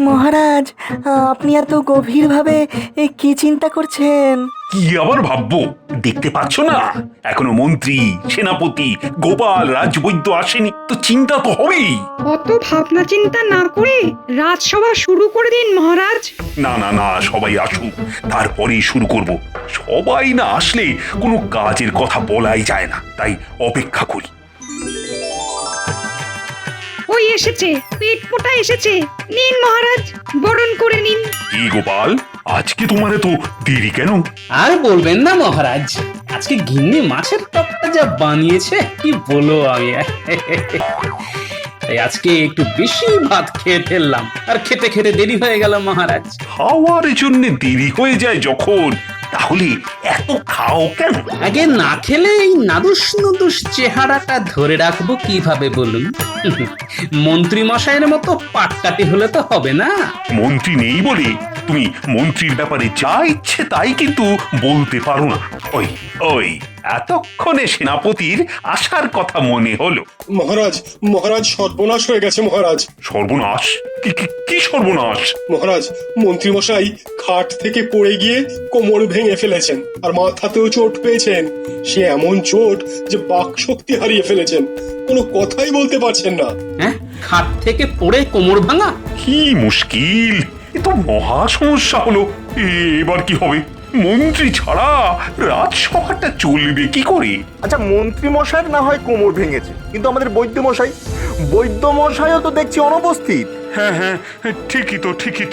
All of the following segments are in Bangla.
মহারাজ, আপনি এত গভীরভাবে কি চিন্তা করছেন? কি আবার ভাববো? দেখতে পাচ্ছ না এখনো মন্ত্রী, সেনাপতি, গোপাল, রাজবৈদ্য আসেনি, তো চিন্তা তো হবেই। অত ভাবনা চিন্তা না করে রাজসভা শুরু করে দিন মহারাজ। না না না, সবাই আসুক, তারপরেই শুরু করব। সবাই না আসলে কোনো কাজের কথা বলাই যায় না, তাই অপেক্ষা করি। ওই এসেছে, পেট পোটা এসেছে। নিন মহারাজ, বরণ করে নিন। কি গোপাল, আজকে তোমার তো দেরি কেন? আর বলবেন না মহারাজ, আজকে গিন্নি মাছের টকটা যা বানিয়েছে কি বলো আমি। তাই আজকে একটু বেশি ভাত খেয়ে ফেললাম, আর খেতে খেতে দেরি হয়ে গেল মহারাজ। খাওয়ার জন্য দেরি হয়ে যায় যখন, তাহলে এত খাও কেন? আগে না খেলে এই নাদুস নুদুস চেহারাটা ধরে রাখবো কিভাবে বলুন? মন্ত্রী মশাইয়ের মতো পাটকাটি হলে তো হবে না। মন্ত্রী নেই বলে তুমি মন্ত্রীর ব্যাপারে যা ইচ্ছে তাই কিন্তু বলতে পারো না। ওই ওই এতক্ষণে সেনাপতির আসার কথা মনে হলো। মহারাজ, মহারাজ সর্বনাশ হয়ে গেছে মহারাজ। সর্বনাশ? কি সর্বনাশ? মহারাজ, মন্ত্রীমশাই খাট থেকে পড়ে গিয়ে কোমর ভেঙে ফেলেছেন, আর মাথাতেও চোট পেয়েছেন। সে এমন চোট যে বাক শক্তি হারিয়ে ফেলেছেন, কোনো কথাই বলতে পারছেন না। হ্যাঁ, খাট থেকে পড়ে কোমর ভাঙা? কি মুশকিল, এ তো মহা সমস্যা হলো। এবার কি হবে? মন্ত্রী ছাড়া রাজসভাটা চলবে কি করে? আচ্ছা, মন্ত্রী মশাইয়ের না হয় কোমর ভেঙেছে, কিন্তু আমাদের বৈদ্য মশাইও তো দেখছি অনুপস্থিত। হ্যাঁ হ্যাঁ, ঠিকই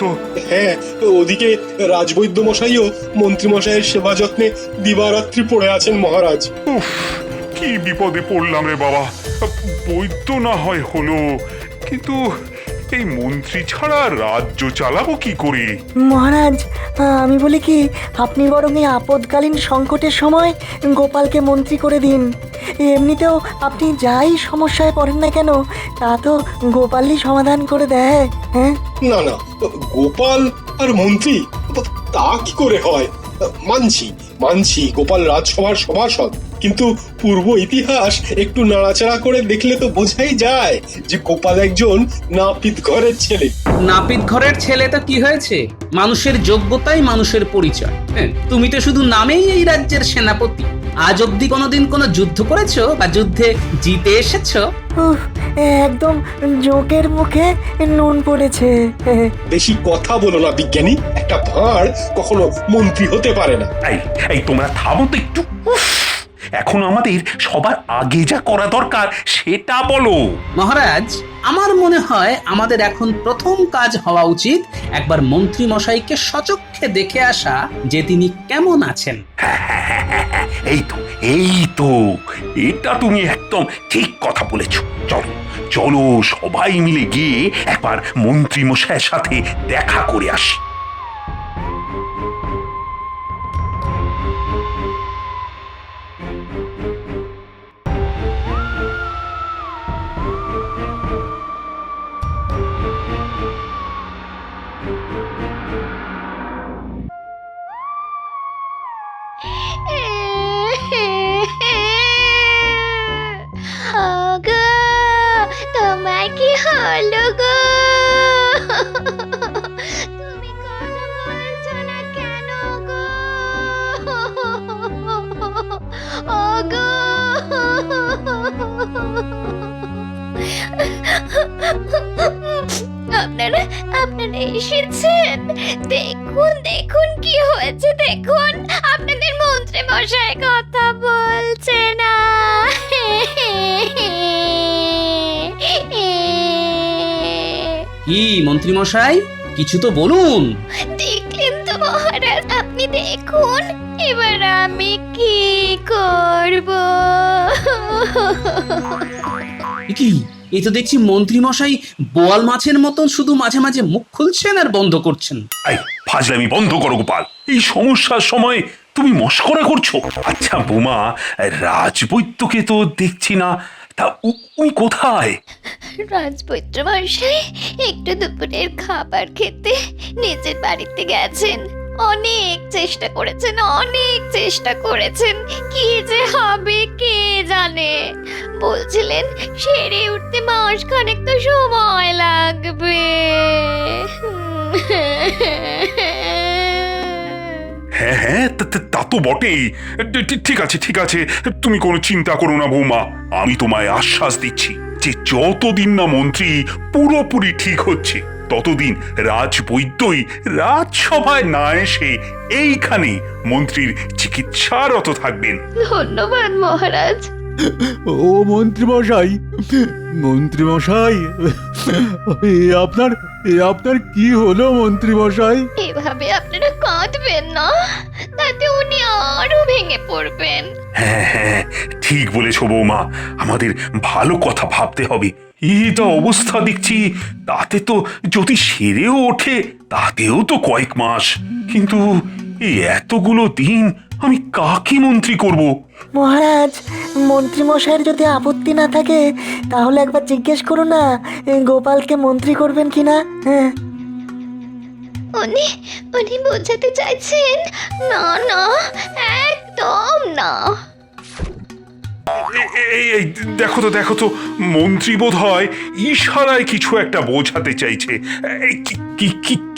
তো। হ্যাঁ, ওদিকে রাজবৈদ্য মশাইও মন্ত্রী মশাইয়ের সেবা যত্নে দিবারাত্রি পড়ে আছেন মহারাজ। উফ, কি বিপদে পড়লাম রে বাবা। বৈদ্য না হয় হলো, কিন্তু এই মন্ত্রী ছাড়া রাজ্য চালাবো কি করে? মহারাজ, আমি বলি কি, আপনি বরং এই আপদকালীন সংকটের সময় গোপালকে মন্ত্রী করে দিন। এমনিতেও আপনি যাই সমস্যায় পড়েন না কেন, তা তো গোপালই সমাধান করে দেয়। হ্যাঁ, না না, গোপাল আর মন্ত্রী, তা কি করে হয়? মানছি গোপাল রাজসভার সভাসদ, কিন্তু পূর্ব ইতিহাস একটু নাড়াচাড়া করে দেখলে তো বোঝাই যায় যে গোপাল একজন নাপিত ঘরের ছেলে। নাপিত ঘরের ছেলে তো কি হয়েছে? মানুষের যোগ্যতাই মানুষের পরিচয়। হ্যাঁ, তুমি তো শুধু নামেই এই রাজ্যের সেনাপতি। আজ অব্দি কোনোদিন কোনো যুদ্ধ করেছো বা যুদ্ধে জিতে এসেছো? উফ, একদম জোকের মুখে নুন পড়েছে। বেশি কথা বলো না বিজ্ঞানী, একটা ভাঁড় কখনো মন্ত্রী হতে পারে না। এই তোমরা থামো তো একটু। উফ, এখন আমাদের সবার আগে যা করা দরকার সেটা বলো। মহারাজ, আমার মনে হয় আমাদের এখন প্রথম কাজ হওয়া উচিত একবার মন্ত্রী মশাইকে সচক্ষে দেখে আসা, যে তিনি কেমন আছেন। এই তো এটা তুমি একদম ঠিক কথা বলেছো। চলো সবাই মিলে গিয়ে একবার মন্ত্রী মশাইয়ের সাথে দেখা করে আসি। গো, তোমার কি হলো গো? তুমি কথা বলছো না কেন গো? ও গো, আপনারা এসেছেন? দেখুন কি হয়েছে, দেখুন আপনাদের মন্ত্রী মশাই কথা বলছে না। কি মন্ত্রী মশাই, কিছু তো বলুন। দেখলেন তো মহারাজ, আপনি দেখুন এবার আমি কি করব। কি, এই তো দেখছি মন্ত্রী মশাই বোয়াল মাছের মতন শুধু মাঝে মাঝে মুখ খুলছেন আর বন্ধ করছেন। এই ফাজলামি বন্ধ করো গোপাল, এই সমস্যার সময় তুমি মস্করা করছো। আচ্ছা বোমা, রাজবৈদ্যকে তো দেখছি না, তা উনি কোথায়? রাজবৈদ্য মশাই একটু দুপুরের খাবার খেতে নিজের বাড়িতে গেছেন। অনেক চেষ্টা করেছেন, কি যে হবে কে জানে। বলছিলেন সেরে উঠতে মাসখানেক তো সময় লাগবে। হ্যাঁ হ্যাঁ, তা তো বটেই। ঠিক আছে ঠিক আছে, তুমি কোনো চিন্তা করো না বৌমা। আমি তোমায় আশ্বাস দিচ্ছি যে যতদিন না মন্ত্রী পুরোপুরি ঠিক হচ্ছে ততদিন রাজবৈদ্যই রাজসভায় না এসে এইখানে মন্ত্রীর চিকিৎসারত থাকবেন। ধন্যবাদ মহারাজ। ও মন্ত্রীমশাই, মন্ত্রীমশাই, আপনার কি হলো মন্ত্রীমশাই? এভাবে আপনারা কাঁদবেন না, তাতে উনি আরো ভেঙে পড়বেন। হ্যাঁ হ্যাঁ, ঠিক বলেছ বৌমা। আমাদের ভালো কথা ভাবতে হবে। এটা অবস্থা দেখছি, তাতে তো যদি সেরেও ওঠে তাতেও তো কয়েক মাস। কিন্তু এই এতগুলো দিন আমি কাকে মন্ত্রী করব? মহারাজ, মন্ত্রীমশাইয়ের যদি আপত্তি না থাকে তাহলে একবার জিজ্ঞেস করো না গোপালকে মন্ত্রী করবেন কিনা। হ্যাঁ, উনি উনি বোঝাতে চাইছেন না না, একদম না। এই দেখো তো মন্ত্রী বোধ হয় ইশারায় কিছু একটা বোঝাতে চাইছে। এই,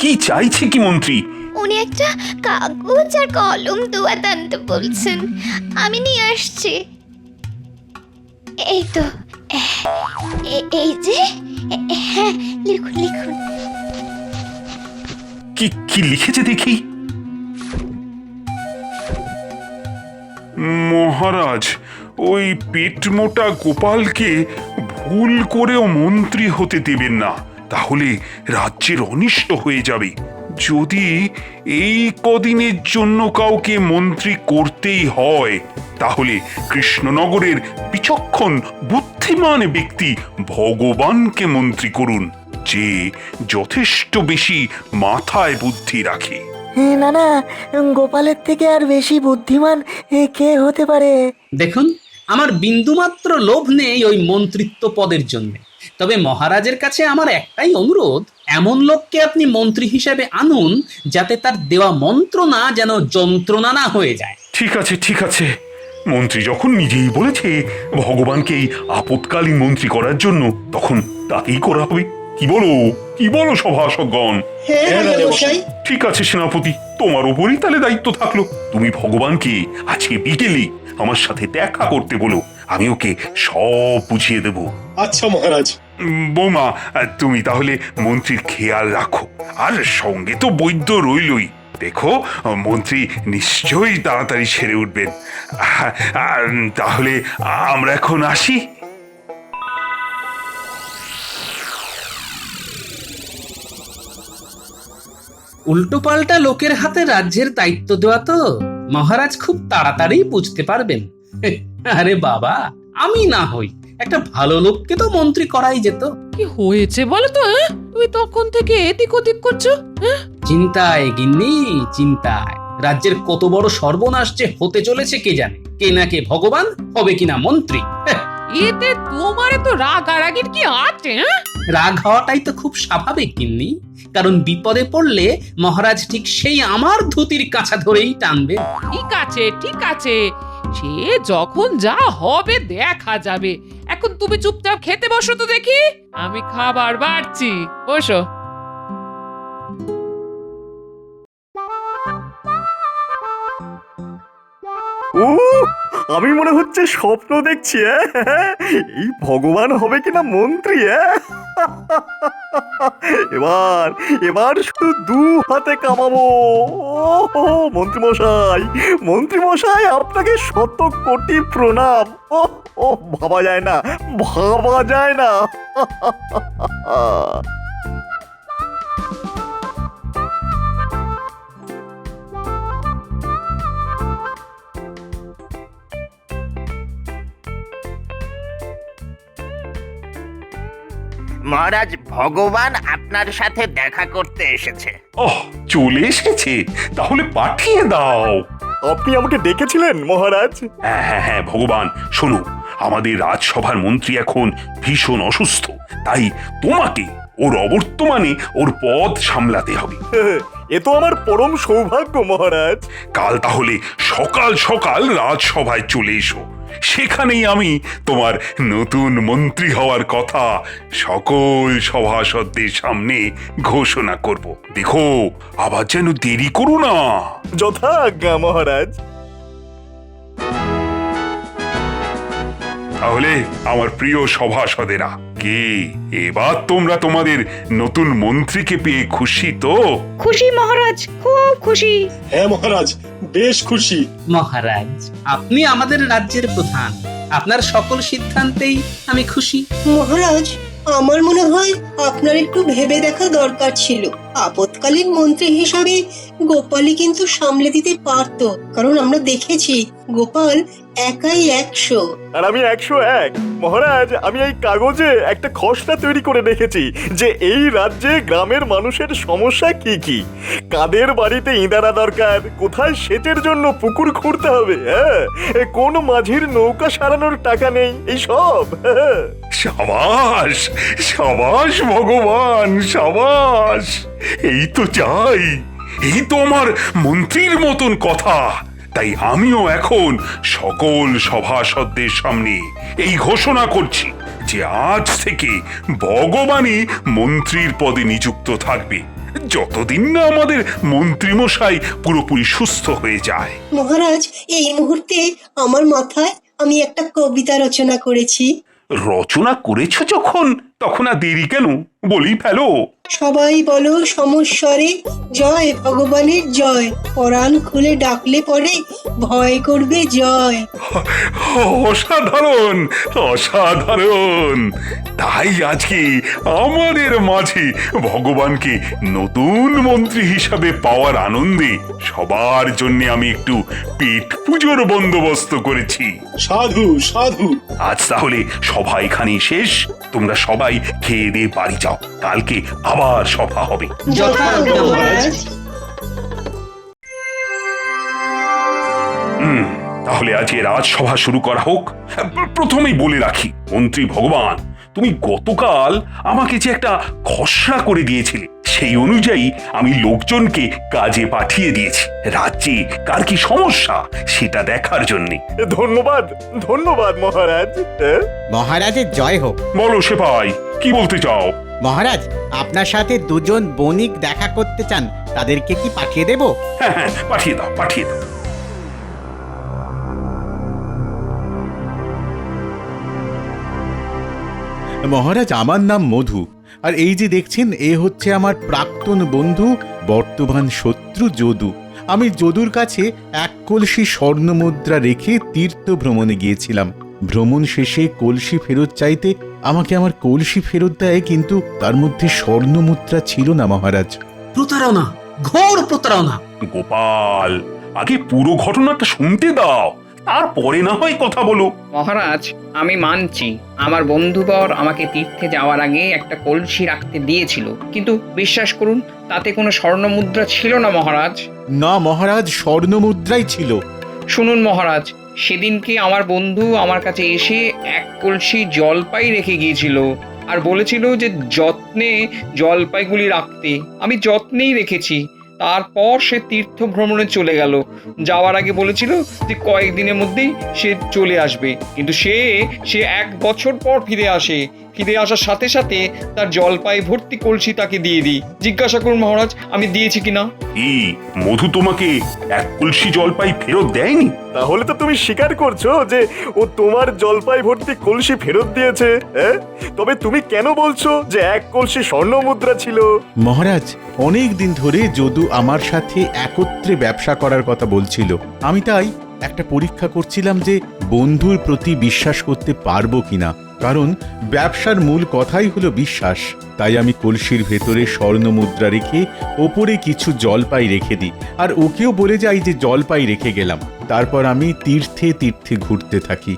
কি চাইছে কি মন্ত্রী? উনি একটা কাগজ আর কলম দোয়াত আনতে বলছেন, আমি নিয়ে আসছি। এই তো, এই যে, হ্যাঁ, লিখুন লিখুন। কি লিখেছে দেখি। মহারাজ, ওই পেট মোটা গোপালকে ভুল করেও মন্ত্রী হতে দেবেন না, তাহলে রাজ্যের অনিষ্ট হয়ে যাবে। যদি এই কদিনের জন্য কাউকে মন্ত্রী করতেই হয় তাহলে কৃষ্ণনগরের বিচক্ষণ বুদ্ধিমান ব্যক্তি ভগবানকে মন্ত্রী করুন, যে যথেষ্ট বেশি মাথায় বুদ্ধি রাখে। না না, গোপালের থেকে আর বেশি বুদ্ধিমান কে হতে পারে? দেখুন, আমার বিন্দুমাত্র লোভ নেই ওই মন্ত্রিত্ব পদের জন্য। তবে মহারাজের কাছে আমার একটাই অনুরোধ, এমন লোককে আপনি মন্ত্রী হিসেবে আনুন যাতে তার দেওয়া মন্ত্রণা যেন যন্ত্রণা না হয়ে যায়। ঠিক আছে, মন্ত্রী যখন নিজেই বলেছে ভগবানকে এই আপৎকালীন মন্ত্রী করার জন্য, তখন তাকেই করা হবে। কি বলো সভাসদগণ? ঠিক আছে সেনাপতি, তোমার উপরই তাহলে দায়িত্ব থাকলো। তুমি ভগবানকে আজকে বিকেলে আমার সাথে দেখা করতে বলো, আমি ওকে সব বুঝিয়ে দেব। আচ্ছা মহারাজ। বৌমা, তুমি তাহলে মন্ত্রীর খেয়াল রাখো, আর সঙ্গে তো বৈদ্য রইলই। দেখো মন্ত্রী নিশ্চয়ই তাড়াতাড়ি সেরে উঠবেন। তাহলে আমরা এখন আসি। উল্টোপাল্টা লোকের হাতে রাজ্যের দায়িত্ব দেওয়া তো মহারাজ খুব তাড়াতাড়ি বুঝতে পারবেন। আরে বাবা, আমি না হই একটা ভালো লোককে তো মন্ত্রী করাই যেত। কি হয়েছে বলো তো? তুমি তখন থেকে এদিক ওদিক করছো। চিন্তায় গিন্নি, চিন্তায়। রাজ্যের কত বড় সর্বনাশ যে হতে চলেছে কে জানে। কে না কে ভগবান, হবে কিনা মন্ত্রী। এতে তোমার তো রাগারাগির কি আছে? রাগ হওয়াটাই তো খুব স্বাভাবিক গিন্নি, কারণ বিপদে পড়লে মহারাজ ঠিক সেই আমার ধুতির কাছা ধরেই টানবে। ঠিক আছে, সে যখন যা হবে দেখা যাবে। এখন তুমি চুপচাপ খেতে বসো তো দেখি, আমি খাবার বাড়ছি। বসো। ও, আমি মনে হচ্ছে স্বপ্ন দেখছি। এই ভগবান হবে কিনা মন্ত্রী। এবার শুধু দু হাতে কামাবো। মন্ত্রীমশাই, আপনাকে শত কোটি প্রণাম। ও ভাবা যায় না। মহারাজ, ভগবান আপনার সাথে দেখা করতে এসেছে। ওহ, চলে এসেছে? তাহলে পাঠিয়ে দাও। আপনি আমাকে ডেকেছিলেন মহারাজ? হ্যাঁ ভগবান, শোনো, আমাদের রাজসভার মন্ত্রী এখন ভীষণ অসুস্থ, তাই তোমাকে ওর অবর্তমানে ওর পদ সামলাতে হবে। এ তো আমার পরম সৌভাগ্য মহারাজ। কাল তাহলে সকাল সকাল রাজসভায় চলে এসো। সেখানেই আমি তোমার নতুন মন্ত্রী হওয়ার কথা সকল সভাসদদের সামনে ঘোষণা করব। দেখো আবার যেন দেরি করো না। যথাজ্ঞা মহারাজ। তাহলে আমার প্রিয় সভাসদেরা, কি এবার তোমরা তোমাদের নতুন মন্ত্রীকে পেয়ে খুশি তো? খুশি মহারাজ, খুব খুশি। হ্যাঁ মহারাজ, বেশ খুশি। মহারাজ, আপনি আমাদের রাজ্যের প্রধান, আপনার সকল সিদ্ধান্তেই আমি খুশি। মহারাজ, আমার মনে হয় আপনার একটু ভেবে দেখা দরকার ছিল। আপৎকালীন মন্ত্রী হিসাবে গোপালই কিন্তু সামলে দিতে পারতো, কারণ আমরা দেখেছি গোপাল একাই 100। আর আমি 101। মহারাজ, আমি এই কাগজে একটা খসড়া তৈরি করে রেখেছি যে এই রাজ্যে গ্রামের মানুষের সমস্যা কি কি, কাদের বাড়িতে ইঁদারা দরকার, কোথায় সেচের জন্য পুকুর খুঁড়তে হবে, হ্যাঁ, কোন মাঝির নৌকা সারানোর টাকা নেই, এই সব। সাবাস সাবাস ভগবান, সাবাস। এই তো চাই, এই তো আমার মন্ত্রীর মতন কথা। তাই আমিও এখন সকল সভাসদদের সামনে এই ঘোষণা করছি যে আজ থেকে ভগবানই মন্ত্রীর পদে নিযুক্ত থাকবে, যতদিন না আমাদের মন্ত্রীমশাই পুরোপুরি সুস্থ হয়ে যায়। মহারাজ, এই মুহূর্তে আমার মাথায় আমি একটা কবিতা রচনা করেছি। রচনা করেছ যখন, তখন আর দেরি কেন, বলি ফেলো। সবাই বলো সমস্বরে, জয় ভগবানের জয়, পরাণ খুলে ডাকলে পরে ভয় করবে জয়। অসাধারণ অসাধারণ। তাই আজকে আমাদের মাঝে ভগবানকে নতুন মন্ত্রী হিসাবে পাওয়ার আনন্দে সবার জন্য আমি একটু পেট পুজোর বন্দোবস্ত করেছি। সাধু সাধু। আজ তাহলে সভা এখানেই শেষ, তোমরা সবাই খেয়ে দিয়ে বাড়ি যাও, কালকে আবার সভা হবে। যথাজ্ঞা মহারাজ। তাহলে আজকে রাজসভা শুরু করা হোক। প্রথমেই বলে রাখি, মন্ত্রী ভগবান, তুমি গতকাল আমাকে যে একটা খসড়া করে দিয়েছিলে, সেই অনুযায়ী আমি লোকজনকে কাজে পাঠিয়ে দিয়েছি রাজ্যে কার কি সমস্যা সেটা দেখার জন্যে। ধন্যবাদ ধন্যবাদ মহারাজ। মহারাজের জয় হোক। বলো সেপাই, কি বলতে চাও? মহারাজ, আপনার সাথে দুজন বণিক দেখা করতে চান, তাদেরকে কি পাঠিয়ে দেব? হ্যাঁ হ্যাঁ, পাঠিয়ে দাও পাঠিয়ে দাও। মহারাজ, আমার নাম মধু, আর এই যে দেখছেন এ হচ্ছে আমার প্রাক্তন বন্ধু, বর্তমান শত্রু যদু। আমি যদুর কাছে 1 কলসি স্বর্ণ মুদ্রা রেখে তীর্থ ভ্রমণে গিয়েছিলাম। ভ্রমণ শেষে কলসি ফেরত চাইতে আমাকে আমার কলসি ফেরত দেয়, কিন্তু তার মধ্যে স্বর্ণ মুদ্রা ছিল না মহারাজ। প্রতারণা, ঘোর প্রতারণা। গোপাল, আগে পুরো ঘটনাটা শুনতে দাও, তারপরে না হয় কথা বলো। মহারাজ, আমি মানছি আমার বন্ধুবর আমাকে তীর্থে যাওয়ার আগে একটা কলসি রাখতে দিয়েছিল, কিন্তু বিশ্বাস করুন তাতে কোনো স্বর্ণ মুদ্রা ছিল না মহারাজ। না মহারাজ, স্বর্ণ মুদ্রাই ছিল। শুনুন মহারাজ, সেদিনকে আমার বন্ধু আমার কাছে এসে 1 কলসি জলপাই রেখে গিয়েছিল আর বলেছিল যে যত্নে জলপাইগুলি রাখতে। আমি যত্নেই রেখেছি। তারপর সে তীর্থ ভ্রমণে চলে গেল। যাওয়ার আগে বলেছিল যে কয়েকদিনের মধ্যেই সে চলে আসবে, কিন্তু সে 1 বছর পর ফিরে আসে। ফিরে আসার সাথে সাথে তার জলপাই ভর্তি কলসি তাকে দিয়ে দিই। জিজ্ঞাসা করুন মহারাজ আমি দিয়েছি কিনা। এই মধু তোমাকে 1 কলসি জলপাই ফেরত দেয়নি? তাহলে তো তুমি স্বীকার করছো যে ও তোমার জলপাই ভর্তি কলসি ফেরত দিয়েছে, হ্যাঁ? তবে তুমি কেন বলছো যে 1 কলসি স্বর্ণ মুদ্রা ছিল? মহারাজ, অনেক দিন ধরে যদু আমার সাথে একত্রে ব্যবসা করার কথা বলছিল। আমি তাই একটা পরীক্ষা করছিলাম যে বন্ধুর প্রতি বিশ্বাস করতে পারবো কিনা, কারণ ব্যবসার মূল কথাই হলো বিশ্বাস। তাই আমি কলসির ভেতরে স্বর্ণ মুদ্রা রেখে ওপরে কিছু জলপাই রেখে দিই, আর ওকেও বলে যাই যে জলপাই রেখে গেলাম। তারপর আমি তীর্থে তীর্থে ঘুরতে থাকি।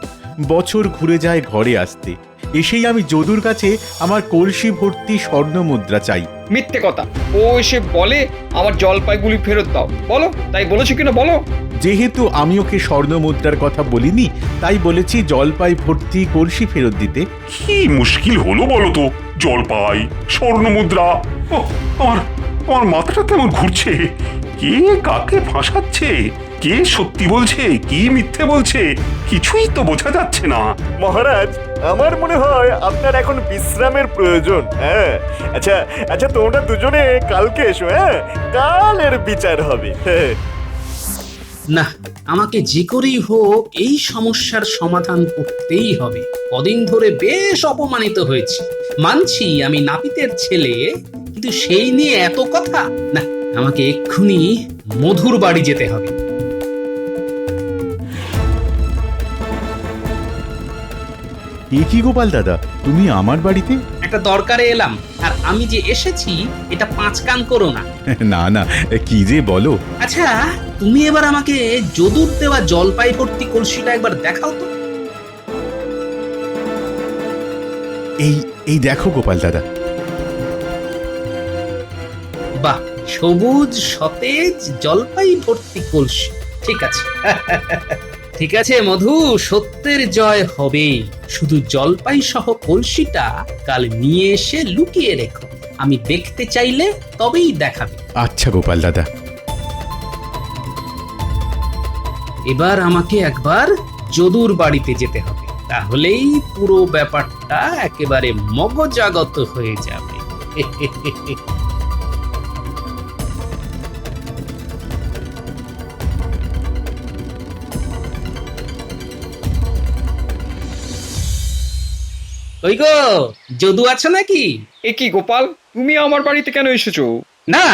বছর ঘুরে যায় ঘরে আসতে। এসেই আমি যদুর কাছে আমার কলসি ভর্তি স্বর্ণ মুদ্রা চাই। মিথ্যে কথা, ও এসে বলে আমার জলপাইগুলি ফেরত দাও। বলো, তাই বলেছো কিনা বলো। যেহেতু আমি ওকে স্বর্ণ মুদ্রার কথা বলিনি, তাই বলেছি জলপাই ভর্তি কলসি ফেরত দিতে। কি মুশকিল হলো বলো তো, জলপাই স্বর্ণ মুদ্রা, আমার মাথাটা তেমন ঘুরছে। কে কাকে ফাঁসাচ্ছে কে সত্যি বলছে কি মিথ্যে বলছে কিছুই তো বোঝা যাচ্ছে না। মহারাজ আমার মনে হয় আপনার এখন বিশ্রামের প্রয়োজন। হ্যাঁ আচ্ছা আচ্ছা, তোমরা দুজনে কালকে এসো। হ্যাঁ, কাল এর বিচার হবে। হ্যাঁ। না, আমাকে যে করেই হোক এই সমস্যার সমাধান করতেই হবে। কদিন ধরে বেশ অপমানিত হয়েছি। মানছি আমি নাপিতের ছেলে, কিন্তু সেই নিয়ে এত কথা না। আমাকে এক্ষুনি মধুর বাড়ি যেতে হবে। এ কি গোপাল দাদা, তুমি আমার বাড়িতে? একটা দরকারে এলাম, আর আমি যে এসেছি এটা 5 কান করো না। না না, কি যে বলো। আচ্ছা, তুমি এবার আমাকে যদুর দেওয়া জলপাই ভর্তি কলসিটা একবার দেখাও তো। এই এই দেখো গোপাল দাদা। বাহ, সবুজ সতেজ জলপাই ভর্তি কলসি। ঠিক আছে ঠিক আছে মধু, সত্যের জয় হবে। শুধু জলপাই সহ কলসিটা কাল নিয়ে এসে লুকিয়ে রেখো। আমি দেখতে চাইলে তবেই দেখাবে। আচ্ছা গোপাল দাদা। এবার আমাকে একবার যদুর বাড়িতে যেতে হবে, তাহলেই পুরো ব্যাপারটা একেবারে মগজাগত হয়ে যাবে। ওই গো, যদু আছো নাকি? এ কি গোপাল, তুমি আমার বাড়িতে কেন এসেছো? না,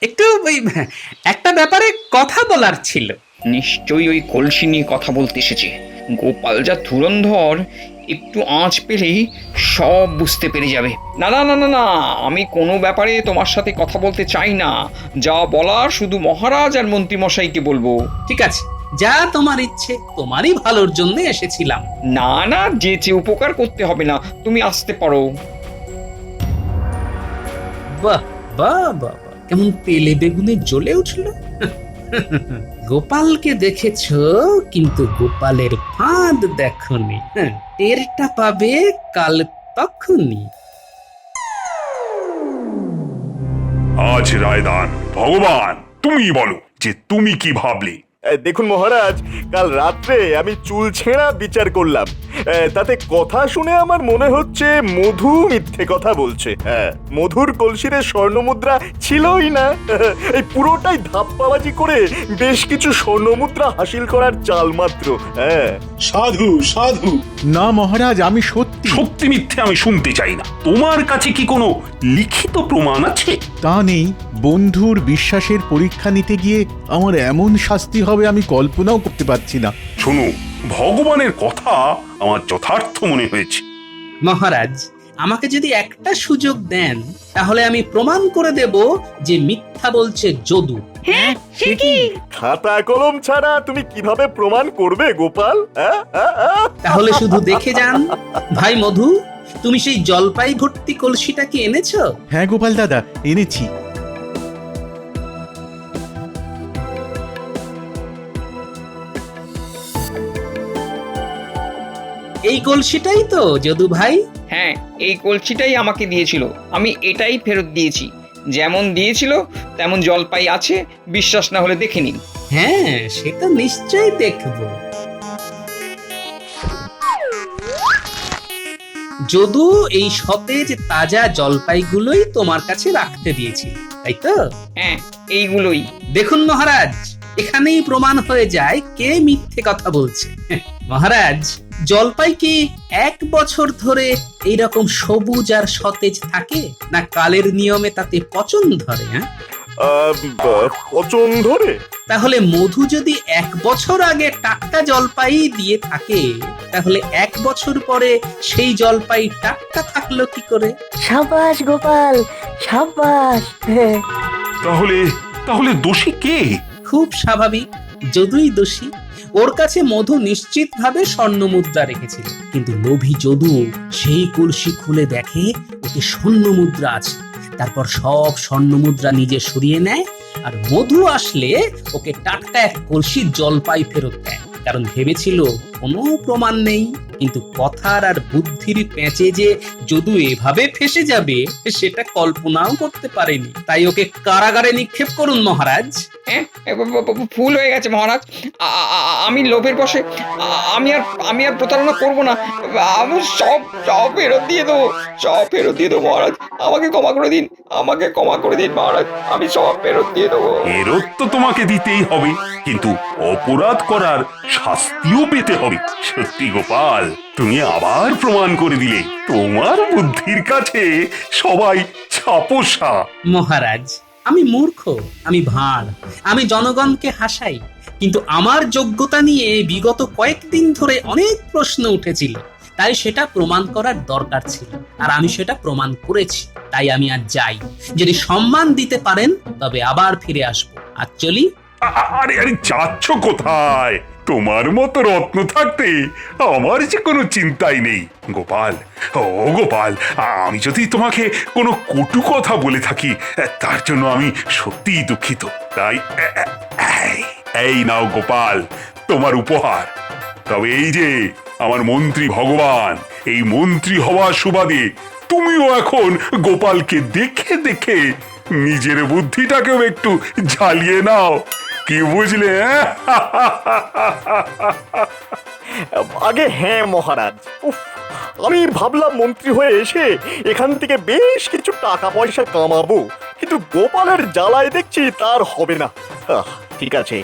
একটু ওই একটা ব্যাপারে কথা বলার ছিল। নিশ্চয়ই ওই কলসি নিয়ে কথা বলতে এসেছে। গোপাল যা ধুরন্ধর, একটু আঁচ পেলেই সব বুঝতে পেরে যাবে। না না না না না, আমি কোনো ব্যাপারে তোমার সাথে কথা বলতে চাই না। যা বলার শুধু মহারাজ আর মন্ত্রীমশাইকে বলবো। ঠিক আছে, যা তোমার ইচ্ছে, তোমারই ভালোর জন্য এসেছিলাম। না না, যেচে উপকার করতে হবে না, তুমি আসতে পারো। বাহ বাহ বাহ, কেমন তেলে বেগুনে জ্বলে উঠল। গোপালকে দেখেছো, কিন্তু গোপালের ফাঁদ দেখনি। টেরটা পাবে কাল তখনই। আজ রায়দান ভগবান, তুমি বলো যে তুমি কি ভাবলে। দেখুন মহারাজ, কাল রাত্রে আমি চুল ছেঁড়া বিচার করলাম। তাতে কথা শুনে আমার মনে হচ্ছে মধু মিথ্যে কথা বলছে। হ্যাঁ, মধুর কলসিরে স্বর্ণমুদ্রা ছিলই না। এই পুরোটাই ধাপ্পাবাজি করে বেশ কিছু স্বর্ণমুদ্রা হাসিল করার চাল মাত্র। হ্যাঁ, সাধু সাধু। না মহারাজ, আমি সত্যি সত্যি মিথ্যে আমি শুনতে চাই না। তোমার কাছে কি কোনো লিখিত প্রমাণ আছে? তা নেই। বন্ধুর বিশ্বাসের পরীক্ষা নিতে গিয়ে আমার এমন শাস্তি হবে আমি কল্পনাও করতে পারছি না। শোনো, ভগবানের কথা আমার যথার্থ মনে হয়েছে। মহারাজ, আমাকে যদি একটা সুযোগ দেন, তাহলে আমি প্রমাণ করে দেব যে মিথ্যা বলছে যদু। হ্যাঁ, সে কি? খাতা কলম ছাড়া তুমি কিভাবে প্রমাণ করবে গোপাল? তাহলে শুধু দেখে যান। ভাই মধু, তুমি সেই জলপাই ভর্তি কলসিটা কি এনেছো? হ্যাঁ গোপাল দাদা, এনেছি। এই কলসিটাই তো যদু ভাই? হ্যাঁ, এই কলসিটাই আমাকে দিয়েছিল, আমি এটাই ফেরত দিয়েছি। যেমন দিয়েছিল তেমন জলপাই আছে, বিশ্বাস না হলে দেখে নিন। হ্যাঁ, সেটা নিশ্চয়ই দেখবো। যদু এই সতেজ তাজা জলপাইগুলোই তোমার কাছে রাখতে দিয়েছিল, তাই তো? হ্যাঁ, এইগুলোই। দেখুন মহারাজ, এখানেই প্রমাণ হয়ে যায় কে মিথ্যে কথা বলছে। মহারাজ, জলপাই কি 1 বছর ধরে এইরকম সবুজ আর সতেজ থাকে, না কালের নিয়মে তাতে পচন ধরে? হ্যাঁ, পচন ধরে? তাহলে মধু যদি 1 বছর আগে টাটকা জলপাই দিয়ে থাকে, তাহলে 1 বছর পরে সেই জলপাই টাটকা থাকলো কি করে? সাবাস গোপাল, সাবাস। তাহলে তাহলে দোষী কে? খুব স্বাভাবিক, যদুই দোষী। ওর কাছে মধু নিশ্চিতভাবে স্বর্ণমুদ্রা রেখেছিল, কিন্তু লোভী যদু সেই কলসি খুলে দেখে ওতে স্বর্ণমুদ্রা আছে। তারপর সব স্বর্ণমুদ্রা নিজে সরিয়ে নেয়, আর মধু আসলে ওকে টাটকা 1 কলসি জলপাই ফেরত দেয়। কারণ ভেবেছিল কোনো প্রমাণ নেই, কিন্তু কথার আর বুদ্ধির পেঁচে যে যদু এভাবে ফেসে যাবে সেটা কল্পনাও করতে পারেনি, তাই ওকে কারাগারে নিক্ষেপ করুন মহারাজ। হ্যাঁ, ভুল হয়ে গেছে মহারাজ। আমি লোভের বশে আমি আর প্রতারণা করব না। আমি সব ফেরত দিয়ে দেবো, সব ফেরত দিয়ে দেবো মহারাজ। আমাকে ক্ষমা করে দিন, আমাকে ক্ষমা করে দিন মহারাজ। আমি সব ফেরত দিয়ে দেবো। ফেরত তো তোমাকে দিতেই হবে, কিন্তু অপরাধ করার শাস্তিও পেতে হবে। সত্যি গোপাল, তুমি আবার প্রমাণ করে দিলে তোমার বুদ্ধির কাছে সবাই ছাপোষা। মহারাজ, আমি মূর্খ, আমি ভাঁড়, আমি জনগণকে হাসাই, কিন্তু আমার যোগ্যতা নিয়ে বিগত কয়েকদিন ধরে অনেক প্রশ্ন উঠেছিল, তাই সেটা প্রমাণ করার দরকার ছিল, আর আমি সেটা প্রমাণ করেছি। তাই আমি আর যাই, যদি সম্মান দিতে পারেন তবে আবার ফিরে আসবো। আর চলি। আরে আরে, যাচ্ছ কোথায়? তোমার মতো রত্ন থাকতে আমার যে কোনো চিন্তাই নেই গোপাল। ও গোপাল, আমি যদি তোমাকে কোনো কটু কথা বলে থাকি তার জন্য আমি সত্যিই দুঃখিত। তাই এই নাও গোপাল, তোমার উপহার। তবে এই যে আমার মন্ত্রী ভগবান, এই মন্ত্রী হওয়ার সুবাদে তুমিও এখন গোপালকে দেখে দেখে নিজের বুদ্ধিটাকেও একটু ঝালিয়ে নাও, কি বুঝলে? আগে হ্যাঁ মহারাজ, উফ, আমি ভাবলাম মন্ত্রী হয়ে এসে এখান থেকে বেশ কিছু টাকা পয়সা কামাবো, কিন্তু গোপালের জ্বালায় দেখছি তার হবে না। ঠিক আছে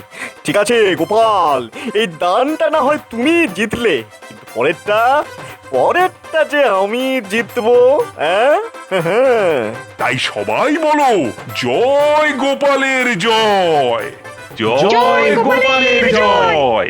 ঠিক আছে গোপাল, এই দানটা না হয় তুমি জিতলে, কিন্তু পরেরটা যে আমি জিতবো। তাই সবাই বলো, জয় গোপালের জয়, জয় গোপালের জয়।